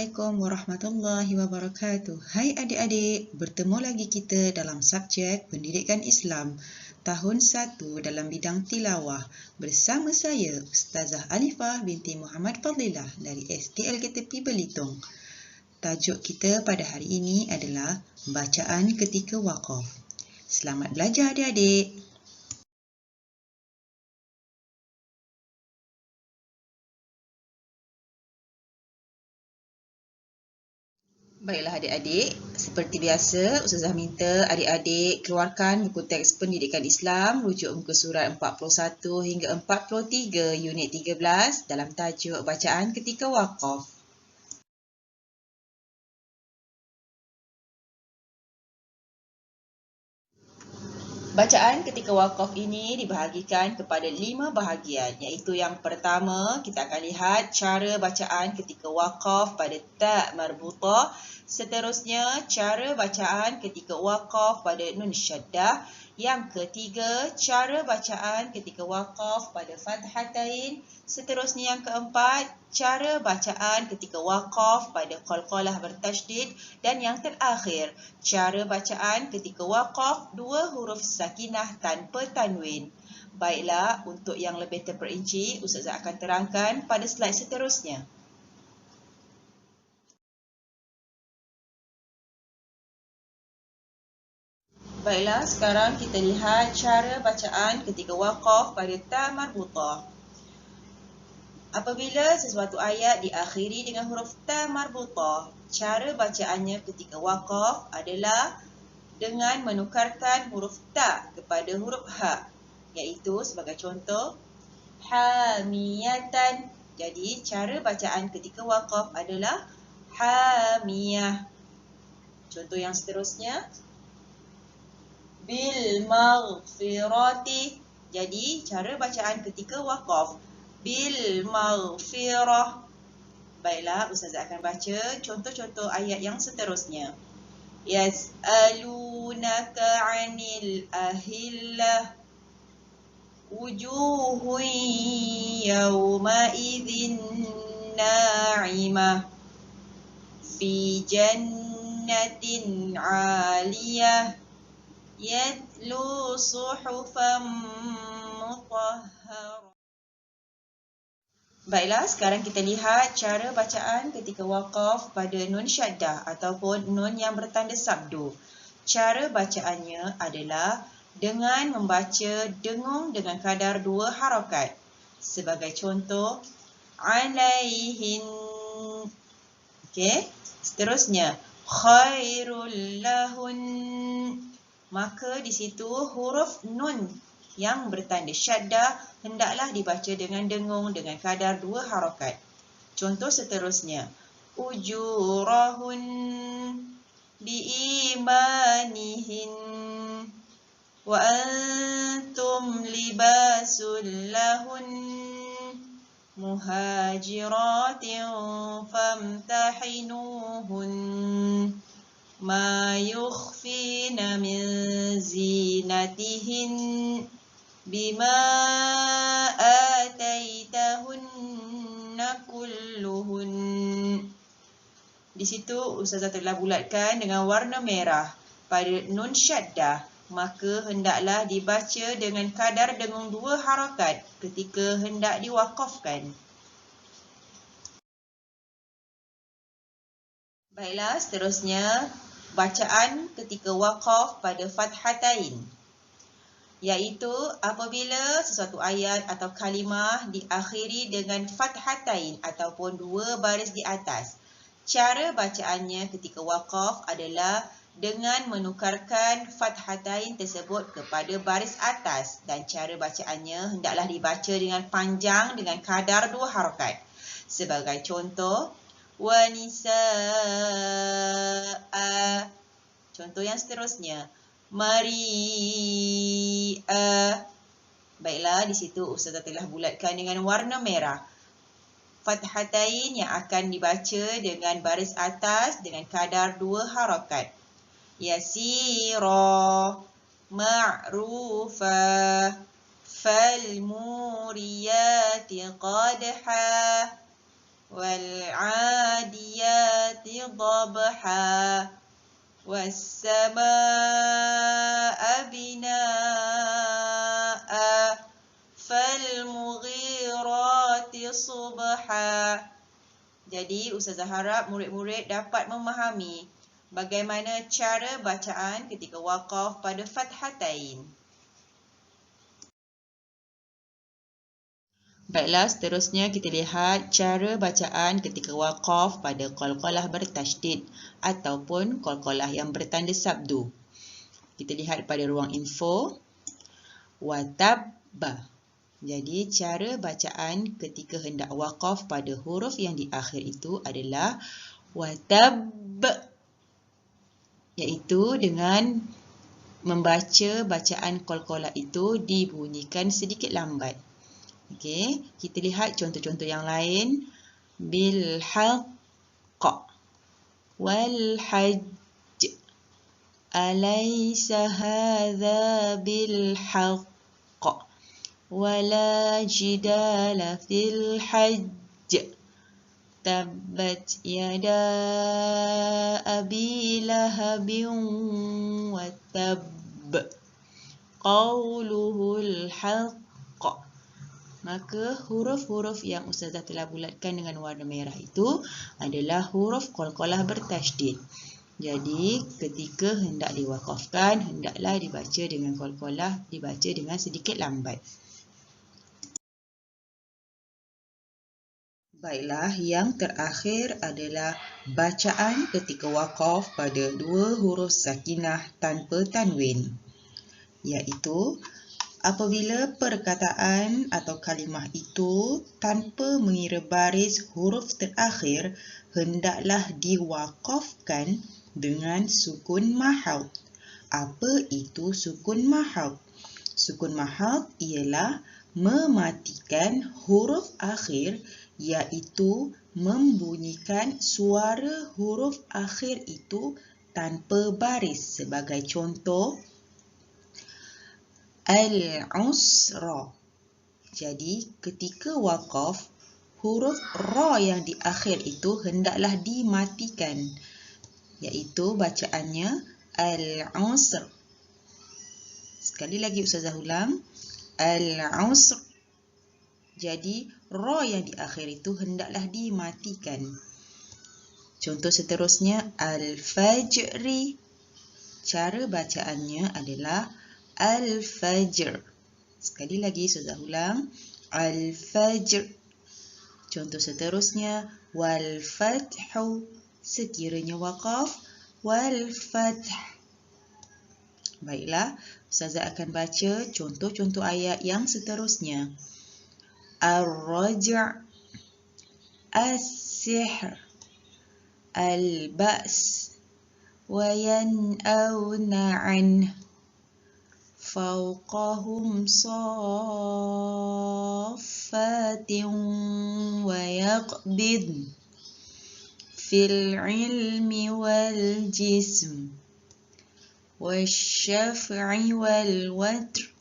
Assalamualaikum warahmatullahi wabarakatuh. Hai adik-adik, bertemu lagi kita dalam subjek Pendidikan Islam tahun 1 dalam bidang tilawah bersama saya Ustazah Alifah binti Muhammad Fadlilah dari SDLK Tepi Belitung. Tajuk kita pada hari ini adalah bacaan ketika waqaf. Selamat belajar adik-adik. Baiklah adik-adik, seperti biasa Ustazah minta adik-adik keluarkan buku teks Pendidikan Islam rujuk muka surat 41 hingga 43 unit 13 dalam tajuk bacaan ketika waqaf. Bacaan ketika waqaf ini dibahagikan kepada 5 bahagian, iaitu yang pertama kita akan lihat cara bacaan ketika waqaf pada ta marbutah, seterusnya cara bacaan ketika waqaf pada nun syaddah, yang ketiga cara bacaan ketika waqaf pada fathatain, seterusnya yang keempat cara bacaan ketika waqaf pada qalqalah bertasydid, dan yang terakhir cara bacaan ketika waqaf dua huruf sakinah tanpa tanwin. Baiklah, untuk yang lebih terperinci, Ustazah akan terangkan pada slide seterusnya. Baiklah, sekarang kita lihat cara bacaan ketika waqaf pada ta marbutah. Apabila sesuatu ayat diakhiri dengan huruf ta marbutah, cara bacaannya ketika waqaf adalah dengan menukarkan huruf ta kepada huruf ha, iaitu sebagai contoh hamiyatan. Jadi cara bacaan ketika waqaf adalah hamiyah. Contoh yang seterusnya bil maghfirati. Jadi cara bacaan ketika waqaf bil maghfirah. Baiklah, Ustazah akan baca contoh-contoh ayat yang seterusnya. Yas'alunaka 'anil ahillah wujuhun yawma idzin na'imah fi jannatin 'aliyah yatlu suhufan mutahharah. Baiklah, sekarang kita lihat cara bacaan ketika waqaf pada nun syaddah ataupun nun yang bertanda sabdu. Cara bacaannya adalah dengan membaca dengung dengan kadar 2 harakat. Sebagai contoh, alaihin. Okey, seterusnya khairul lahun. Maka di situ huruf nun yang bertanda syaddah hendaklah dibaca dengan dengung dengan kadar 2 harakat. Contoh seterusnya, ujurahun biimanihin wa antum libasul lahun muhajiratin famtahinuhun ma yukhfina min zinatihin bima ataitahunna kulluhun. Di situ Ustazah telah bulatkan dengan warna merah pada nun syaddah, maka hendaklah dibaca dengan kadar dengung 2 harakat ketika hendak diwaqafkan. Baiklah, seterusnya bacaan ketika waqaf pada fathatain, iaitu apabila sesuatu ayat atau kalimah diakhiri dengan fathatain ataupun 2 baris di atas. Cara bacaannya ketika waqaf adalah dengan menukarkan fathatain tersebut kepada baris atas, dan cara bacaannya hendaklah dibaca dengan panjang dengan kadar 2 harakat. Sebagai contoh, wanisa'a. Contoh yang seterusnya, Maria. Baiklah, di situ Ustazah telah bulatkan dengan warna merah fathatain yang akan dibaca dengan baris atas dengan kadar 2 harakat. Yasira, ma'rufa, falmuriyati qadha, والعاديات ضبحا والسماء بناء فالمغيرات صبحا. Jadi Ustazah harap murid-murid dapat memahami bagaimana cara bacaan ketika waqaf pada fathatain. Baiklah, seterusnya kita lihat cara bacaan ketika waqaf pada qalqalah bertasydid ataupun qalqalah yang bertanda sabdu. Kita lihat pada ruang info. Watabba. Jadi, cara bacaan ketika hendak waqaf pada huruf yang di akhir itu adalah watab, iaitu dengan membaca bacaan qalqalah itu dibunyikan sedikit lambat. Okey, kita lihat contoh-contoh yang lain. Bil haqq wal hajj. Alaysa hadha bil haqq. ولا جدال في الحج تبت يدا أبي لهب وتب قوله الحق. Maka huruf-huruf yang Ustazah telah bulatkan dengan warna merah itu adalah huruf qalqalah bertasydid. Jadi ketika hendak diwaqafkan, hendaklah dibaca dengan qalqalah, dibaca dengan sedikit lambat. Baiklah, yang terakhir adalah bacaan ketika waqaf pada dua huruf sakinah tanpa tanwin, iaitu apabila perkataan atau kalimah itu tanpa mengira baris huruf terakhir hendaklah diwaqafkan dengan sukun mahad. Apa itu sukun mahad? Sukun mahad ialah mematikan huruf akhir, iaitu membunyikan suara huruf akhir itu tanpa baris. Sebagai contoh, al-usra. Jadi, ketika waqaf, huruf ra yang di akhir itu hendaklah dimatikan, iaitu bacaannya al-usr. Sekali lagi Ustazah ulang, al-usr. Jadi, ra yang di akhir itu hendaklah dimatikan. Contoh seterusnya, al-fajri. Cara bacaannya adalah al-fajr. Sekali lagi Ustazah ulang, al-fajr. Contoh seterusnya, wal-fathu. Sekiranya waqaf, wal-fath. Baiklah, Ustazah akan baca contoh-contoh ayat yang seterusnya. Ar-raj', as-sihr, al-ba's, wa yan'awna 'anhu, fawqahum saffatin wa yaqbid, fil 'ilmi wal jism, wasyaf'i wal watr,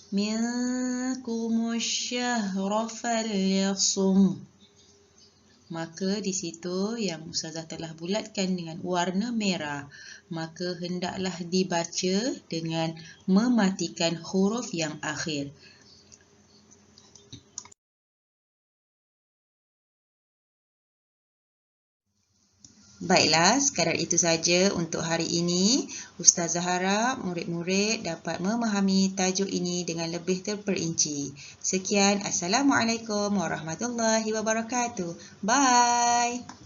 minkumus syahra falyasum. Maka di situ yang Ustazah telah bulatkan dengan warna merah, maka hendaklah dibaca dengan mematikan huruf yang akhir. Baiklah, sekadar itu saja untuk hari ini. Ustazah harap murid-murid dapat memahami tajuk ini dengan lebih terperinci. Sekian, Assalamualaikum warahmatullahi wabarakatuh. Bye.